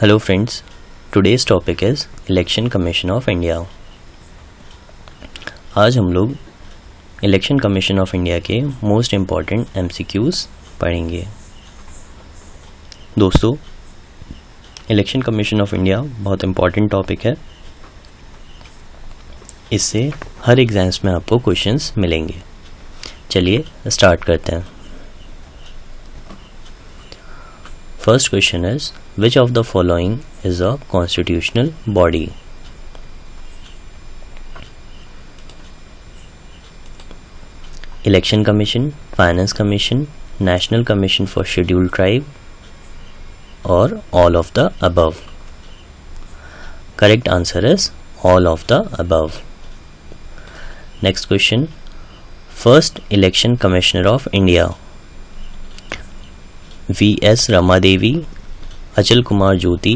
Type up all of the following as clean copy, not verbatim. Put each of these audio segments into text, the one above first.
Hello friends, today's topic is election commission of India. आज हम लोग इलेक्शन कमीशन ऑफ इंडिया के most important MCQs पढ़ेंगे। दोस्तों, इलेक्शन कमीशन ऑफ इंडिया बहुत इम्पॉर्टेंट टॉपिक है। इससे हर एग्जाम्स में आपको क्वेश्चंस मिलेंगे। चलिए स्टार्ट करते हैं। First question is which of the following is a constitutional body? Election Commission, Finance Commission, National Commission for Scheduled Tribe, or all of the above? Correct answer is all of the above. Next question. First Election Commissioner of India. V.S. Ramadevi, अचल कुमार ज्योति,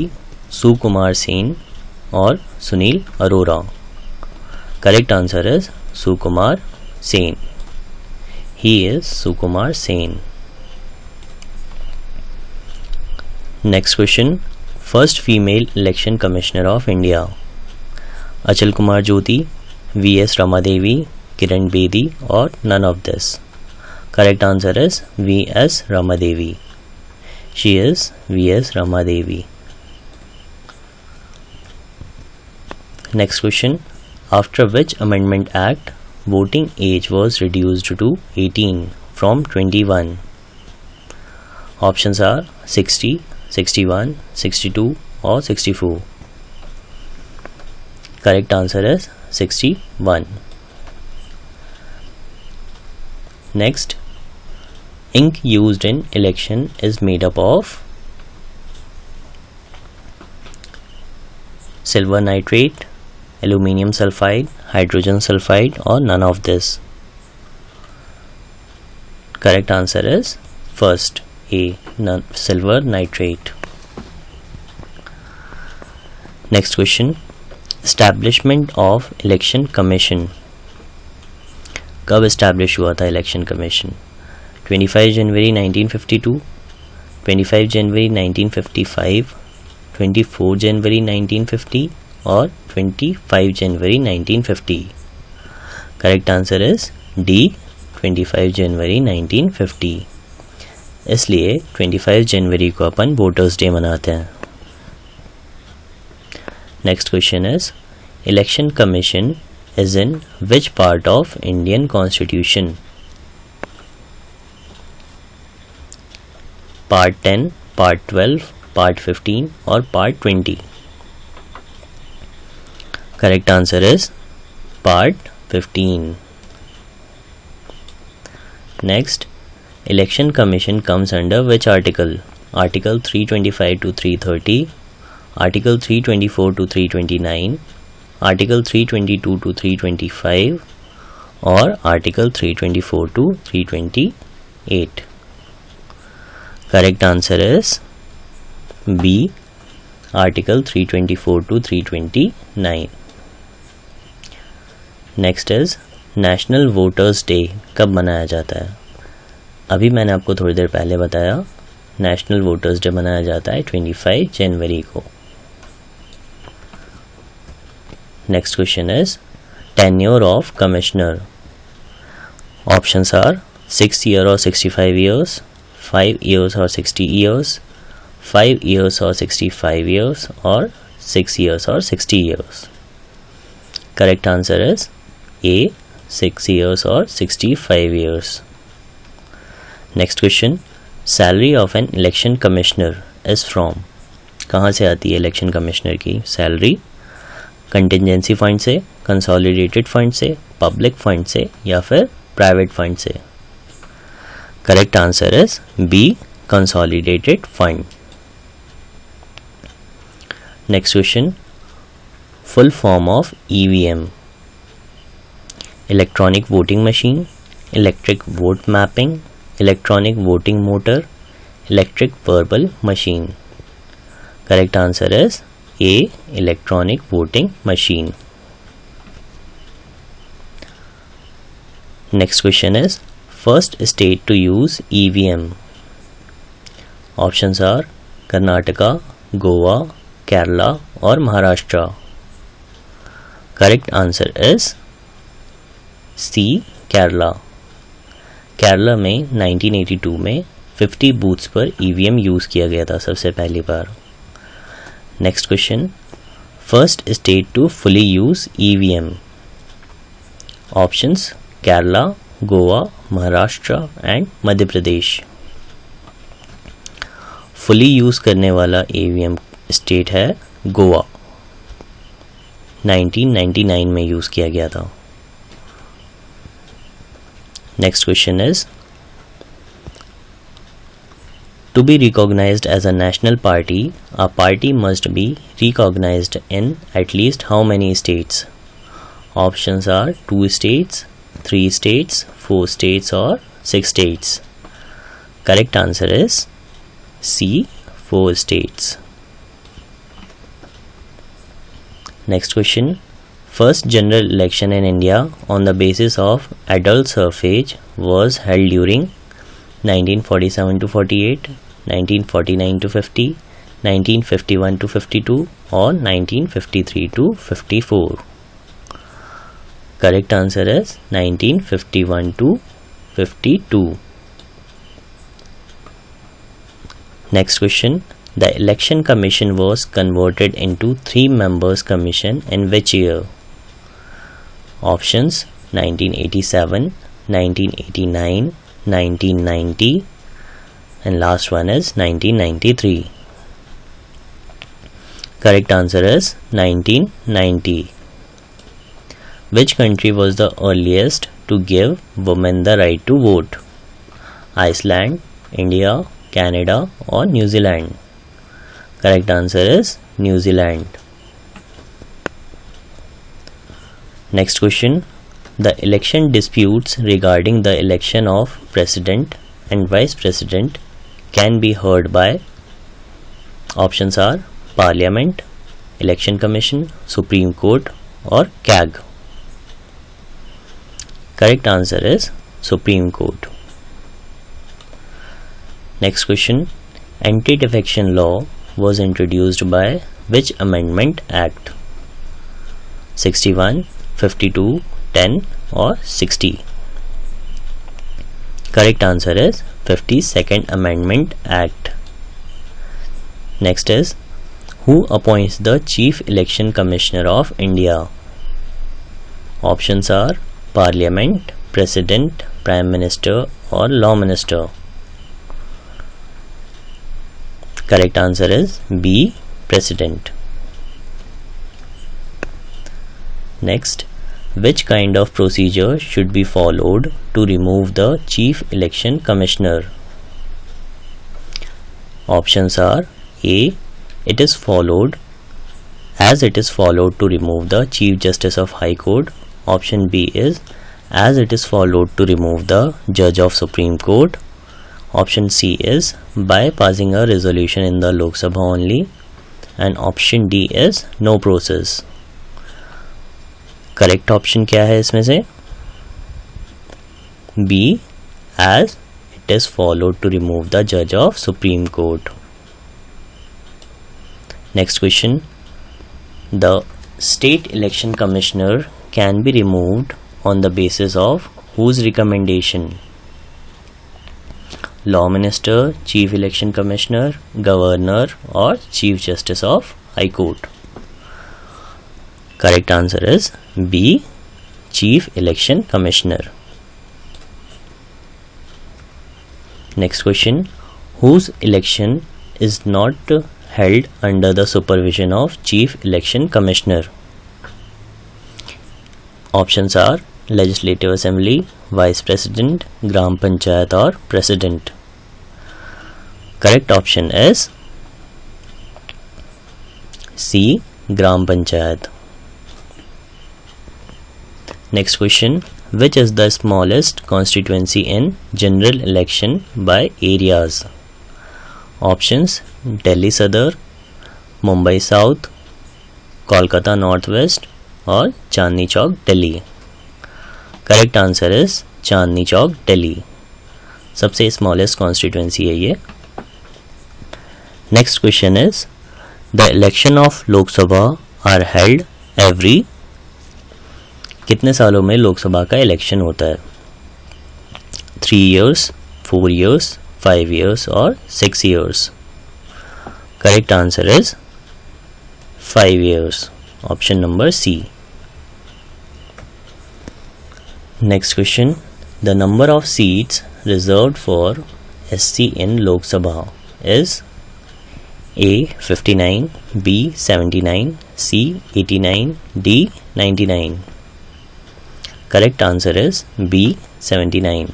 सुकुमार सेन और Sunil Arora. Correct answer is Sukumar Sen. He is Sukumar Sen. Next question. First female election commissioner of India. Achal Kumar Jyoti, V.S. Ramadevi, Kiran Bedi और none of this. Correct answer is V.S. Ramadevi. She is V.S. Ramadevi. Next question. After which Amendment Act voting age was reduced to 18 from 21? Options are 60, 61, 62 or 64. Correct answer is 61. Next. Ink used in election is made up of silver nitrate, aluminium sulfide, hydrogen sulfide or none of this. Correct answer is first A, silver nitrate. Next question. Establishment of election commission. कब establish हुआ था election commission? 25 जनवरी 1952, 25 जनवरी 1955, 24 जनवरी 1950 और 25 जनवरी 1950। Correct answer is D, 25 जनवरी 1950। इसलिए 25 जनवरी को अपन voters day मनाते हैं। Next question is election commission is in which part of Indian constitution? Part 10, part 12, part 15 और part 20। Correct answer is part 15। Next, election commission comes under which article? Article 325 to 330, article 324 to 329, article 322 to 325 और article 324 to 328। Correct answer is B, Article 324 to 329. Next is National Voters Day कब मनाया जाता है? अभी मैंने आपको थोड़ी देर पहले बताया, नेशनल वोटर्स डे मनाया जाता है 25 जनवरी को। Next question is tenure of commissioner. Options are 6 year or 65 years, 5 years or 60 years, 5 years or 65 years or 6 years or 60 years. Correct answer is A, 6 years or 65 years. Next question. Salary of an election commissioner is from? कहाँ से आती है election commissioner की salary? Contingency fund से, consolidated fund से, public fund से या फिर प्राइवेट फंड से? Correct answer is B, consolidated fund. Next question. Full form of EVM. Electronic voting machine, electric vote mapping, electronic voting motor, electric verbal machine. Correct answer is A, electronic voting machine. Next question is first state to use EVM. Options are Karnataka, Goa, Kerala और Maharashtra? Correct answer is C, Kerala. Kerala में 1982 में 50 booths पर EVM use किया गया था सबसे पहली बार। Next question, first state to fully use EVM? Options Kerala, Goa, Maharashtra and Madhya Pradesh. Fully use करने वाला ईवीएम स्टेट है गोवा, 1999 में यूज किया गया था। Next question is, to be recognized as a national party, a party must be recognized in at least how many states? Options are 2 states, 3 states, 4 states or 6 states. Correct answer is C, 4 states. Next question. First general election in India on the basis of adult suffrage was held during 1947 to 48, 1949 to 50, 1951 to 52 or 1953 to 54. Correct answer is 1951 to 52. Next question. The election commission was converted into 3 members commission in which year? Options 1987, 1989, 1990 and last one is 1993. Correct answer is 1990. Which country was the earliest to give women the right to vote? Iceland, India, Canada or New Zealand? Correct answer is New Zealand. Next question. The election disputes regarding the election of president and vice president can be heard by? Options are Parliament, Election Commission, Supreme Court or CAG. Correct answer is Supreme Court. Next question. Anti-defection law was introduced by which amendment act? 61, 52, 10 or 60? Correct answer is 52nd Amendment Act. Next is, who appoints the Chief Election Commissioner of India? Options are Parliament, President, Prime Minister or Law Minister. Correct answer is B, President. Next, which kind of procedure should be followed to remove the Chief Election Commissioner? Options are A, it is followed as it is followed to remove the Chief Justice of High Court. Option B is as it is followed to remove the Judge of Supreme Court. Option C is by passing a resolution in the Lok Sabha only. And option D is no process. Correct option क्या है इसमें से? B, as it is followed to remove the जज of supreme court. Next question. The state election commissioner can be removed on the basis of whose recommendation? Law minister, chief election commissioner, governor और chief justice of high court? Correct answer is B, Chief Election Commissioner. Next question. Whose election is not held under the supervision of Chief Election Commissioner? Options are Legislative Assembly, Vice President, Gram Panchayat or President. Correct option is C, Gram Panchayat. Next question. Which is the smallest constituency in general election by areas? Options Delhi Sadar, Mumbai South, Kolkata Northwest or Chandni Chowk Delhi? Correct answer is Chandni Chowk Delhi. सबसे smallest constituency है ये. Next question is, The election of Lok Sabha are held every, कितने सालों में लोकसभा का election होता है? 3 years, 4 years, 5 years और 6 years. Correct answer is 5 years. Option number C. Next question. The number of seats reserved for SC in Lok Sabha is A 59, B 79, C 89, D 99. Correct answer is B 79.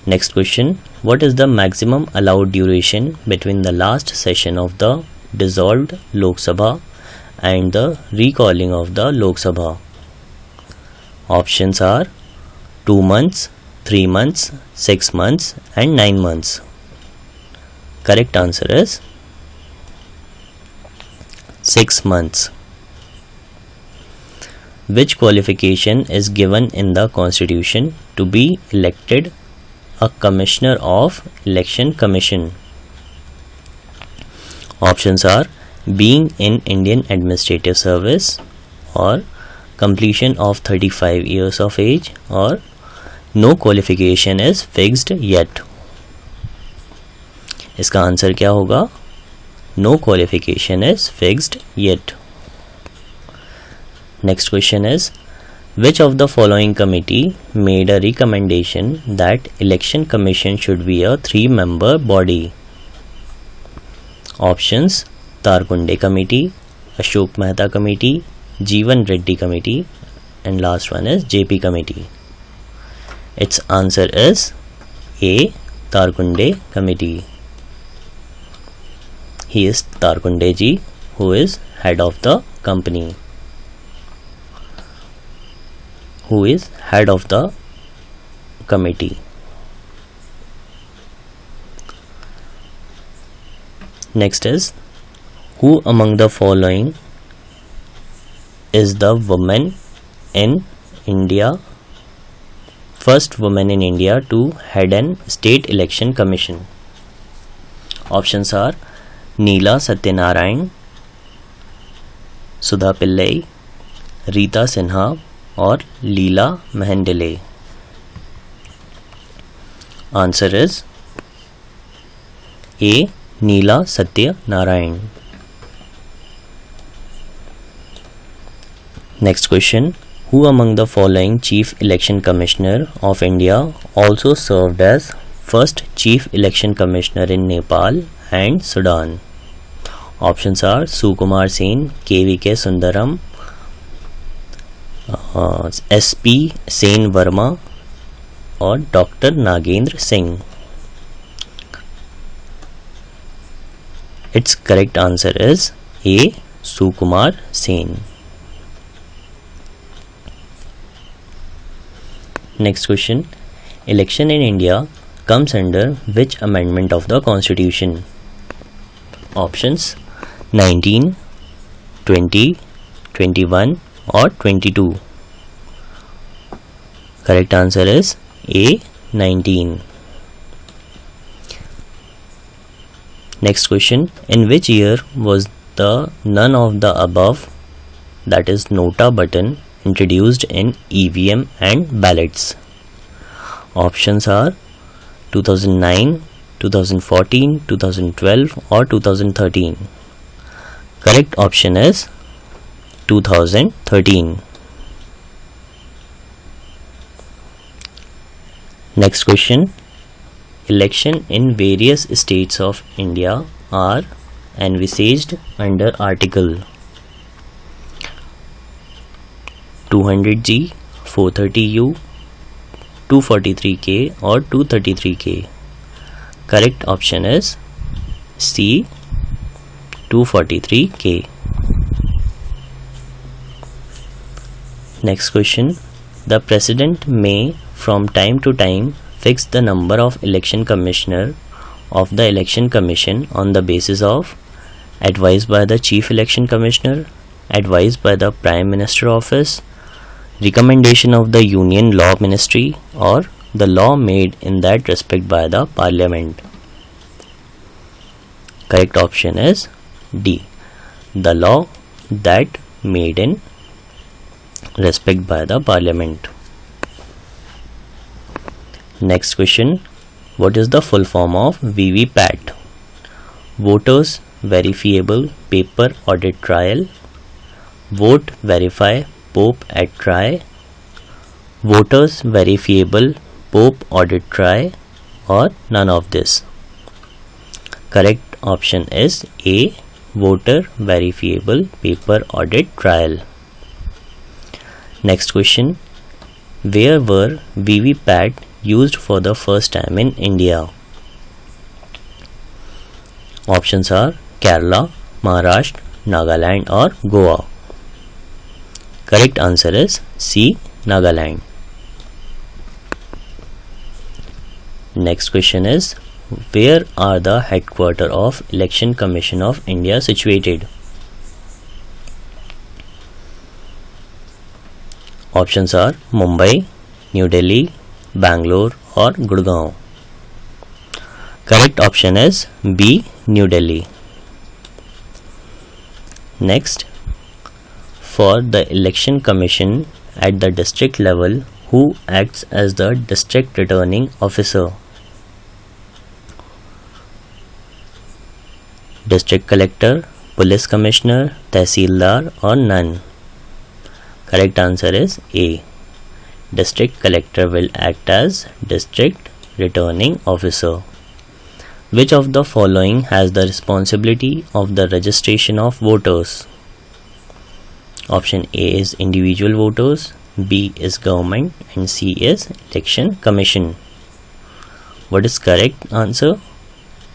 Next question. What is the maximum allowed duration between the last session of the dissolved Lok Sabha and the recalling of the Lok Sabha? Options are 2 months, 3 months, 6 months and 9 months. Correct answer is 6 months. Which qualification is given in the Constitution to be elected a Commissioner of Election Commission? Options are being in Indian Administrative Service or completion of 35 years of age or no qualification is fixed yet. इसका answer क्या होगा? No qualification is fixed yet. Next question is, which of the following committee made a recommendation that election commission should be a 3-member body? Options: Tarkunde committee, Ashok Mehta committee, Jeevan Reddy committee and last one is JP committee. Its answer is A. Tarkunde committee. He is Tarkunde ji, who is head of the company, who is head of the committee. Next is, who among the following is the woman in India, first woman in India to head an state election commission? Options are Neela Satyanarayan, Sudha Pillai, Rita Sinha और लीला मेहंडले. Answer is A. Neela Satya Narayan. Next question. Who among the following Chief Election Commissioner of India also served as first Chief Election Commissioner in Nepal and Sudan? Options are Sukumar Sen, KVK Sundaram, SP Sen Verma और doctor Nagendra Singh. It's correct answer is a. Sukumar Sen. Next question. Election in India comes under which amendment of the Constitution? Options 19, 20, 21 or 22. Correct answer is A. 19. Next question. In which year was the none of the above, that is nota button, introduced in EVM and ballots? Options are 2009, 2014, 2012 or 2013. Correct option is 2013. Next question. Election in various states of India are envisaged under Article 200G, 430U, 243K or 233K. Correct option is C. 243K. Next question. The President may from time to time fix the number of election commissioner of the election commission on the basis of advice by the Chief Election Commissioner, advice by the Prime Minister Office, recommendation of the Union Law Ministry or the law made in that respect by the Parliament. Correct option is D. The law that made in respect by the parliament. Next question. What is the full form of VVPAT? Voters Verifiable Paper Audit Trial, Vote Verify Pope at Try, Voters Verifiable Pope Audit Try, or none of this. Correct option is A. Voter Verifiable Paper Audit Trial. Next question. Where were VVPAT used for the first time in India? Options are Kerala, Maharashtra, Nagaland, or Goa. Correct answer is C. Nagaland. Next question is, where are the headquarters of Election Commission of India situated? Options are Mumbai, New Delhi, Bangalore, or Gurgaon. Correct option is B. New Delhi. Next, for the Election Commission at the district level, who acts as the district returning officer? District Collector, Police Commissioner, Tehsildar, or none? Correct answer is A. District Collector will act as district returning officer. Which of the following has the responsibility of the registration of voters? Option A is individual voters, B is government, and C is Election Commission. What is correct answer?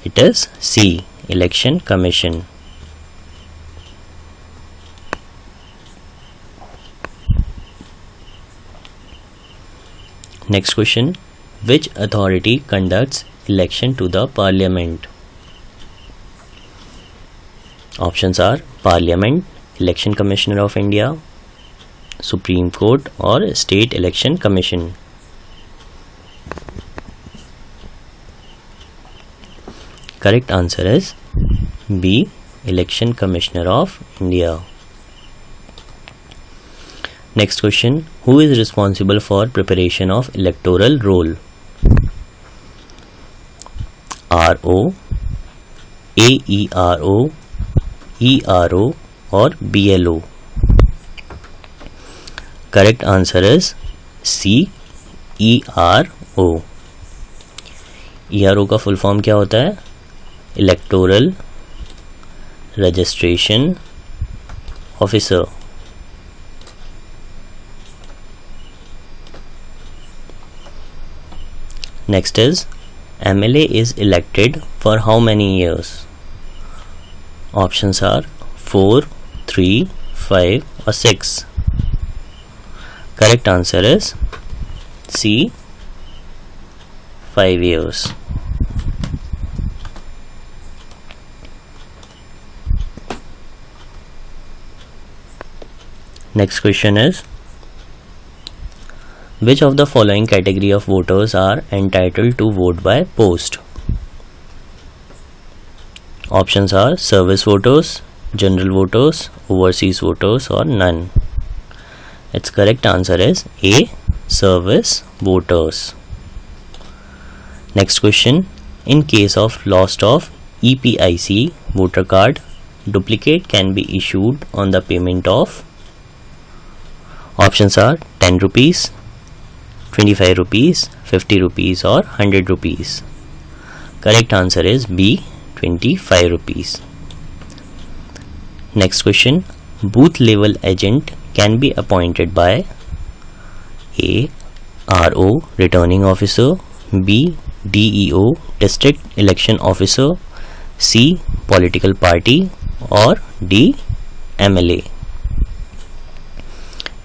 It is C. Election Commission. Next question. Which authority conducts election to the Parliament? Options are Parliament, Election Commissioner of India, Supreme Court, or State Election Commission. Correct answer is B. Election Commissioner of India. Next question. Who is responsible for preparation of electoral roll? RO, AERO, ERO, or BLO? Correct answer is C. ERO. ERO का full form क्या होता है? Electoral registration officer. Next is, MLA is elected for how many years? Options are 4, 3, 5, or 6. Correct answer is C. 5 years. Next question is, which of the following category of voters are entitled to vote by post? Options are service voters, general voters, overseas voters, or none. Its correct answer is A. Service voters. Next question. In case of loss of EPIC voter card, duplicate can be issued on the payment of. Options are 10 rupees, 25 rupees, 50 rupees, or 100 rupees. Correct answer is B. 25 rupees. Next question. Booth level agent can be appointed by A. RO returning officer, B. DEO district election officer, C. political party, or D. MLA.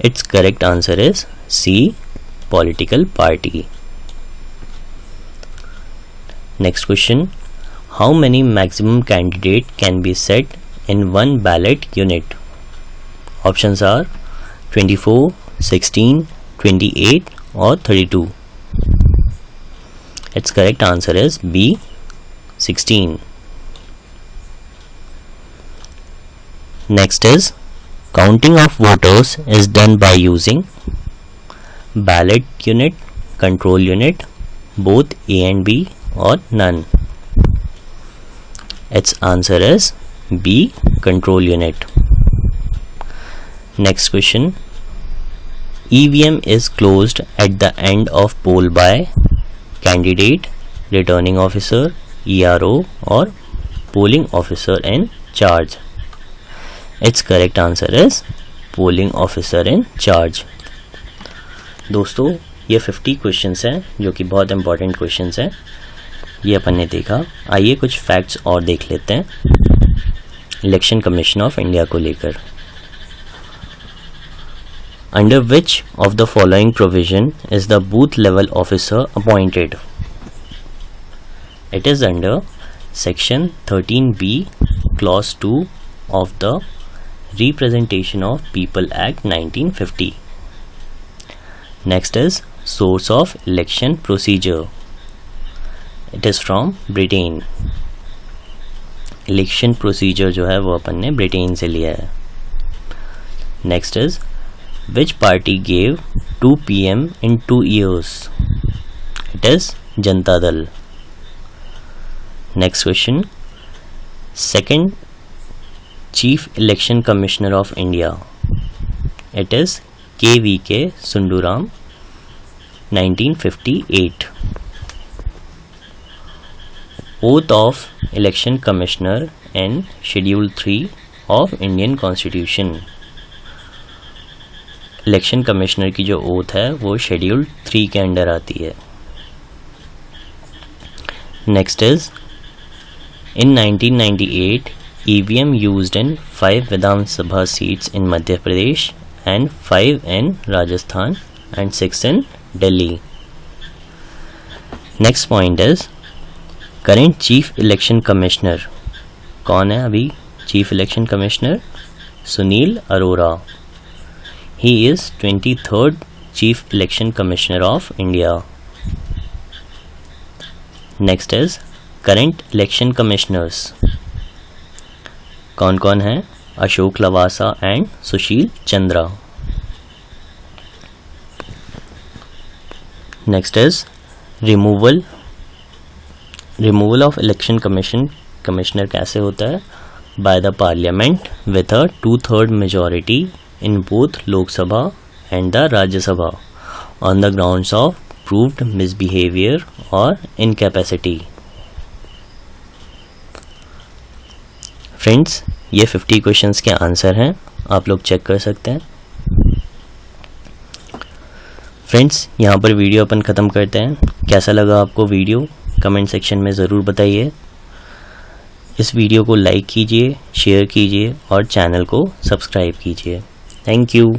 Its correct answer is C. political party. Next question. How many maximum candidate can be set in one ballot unit? Options are 24, 16, 28, or 32. Its correct answer is B. 16. Next is counting of voters is done by using ballot unit, control unit, both A and B, or none. Its answer is B, control unit. Next question. EVM is closed at the end of poll by candidate, returning officer, ERO, or polling officer in charge. Its correct answer is polling officer in charge. दोस्तों ये 50 questions हैं जो कि बहुत important questions हैं, ये अपन ने देखा. आइए कुछ फैक्ट्स और देख लेते हैं इलेक्शन कमीशन ऑफ इंडिया को लेकर. Under which of the following provision is the booth level officer appointed? It is under section 13B clause 2 of the Representation of People Act 1950. Next is source of election procedure. It is from Britain. Election procedure जो है वो अपन ने Britain से लिया है. Next is which party gave 2 PM in 2 years? It is Janata Dal. Next question. Second Chief Election Commissioner of India. It is KVK Sundaram, 1958. Oath of Election Commissioner in Schedule 3 of Indian Constitution. Election Commissioner की जो oath है वो Schedule 3 के under आती है. Next is in 1998 EVM used in 5 Vidhan Sabha seats in Madhya Pradesh and 5 in Rajasthan and 6 in Delhi. Next point is current Chief Election Commissioner. कौन है अभी Chief Election Commissioner? Sunil Arora. He is 23rd Chief Election Commissioner of India. Next is current Election Commissioners. कौन कौन है? Ashok Lavasa and Sushil Chandra. Next is removal of election commissioner कैसे होता है? By the parliament with a 2/3 majority in both Lok Sabha and the Rajya Sabha on the grounds of proved misbehaviour और incapacity. Friends ये 50 questions के answer हैं, आप लोग चेक कर सकते हैं. फ्रेंड्स यहाँ पर वीडियो अपन ख़त्म करते हैं. कैसा लगा आपको वीडियो कमेंट सेक्शन में ज़रूर बताइए. इस वीडियो को लाइक कीजिए, शेयर कीजिए और चैनल को सब्सक्राइब कीजिए. Thank you.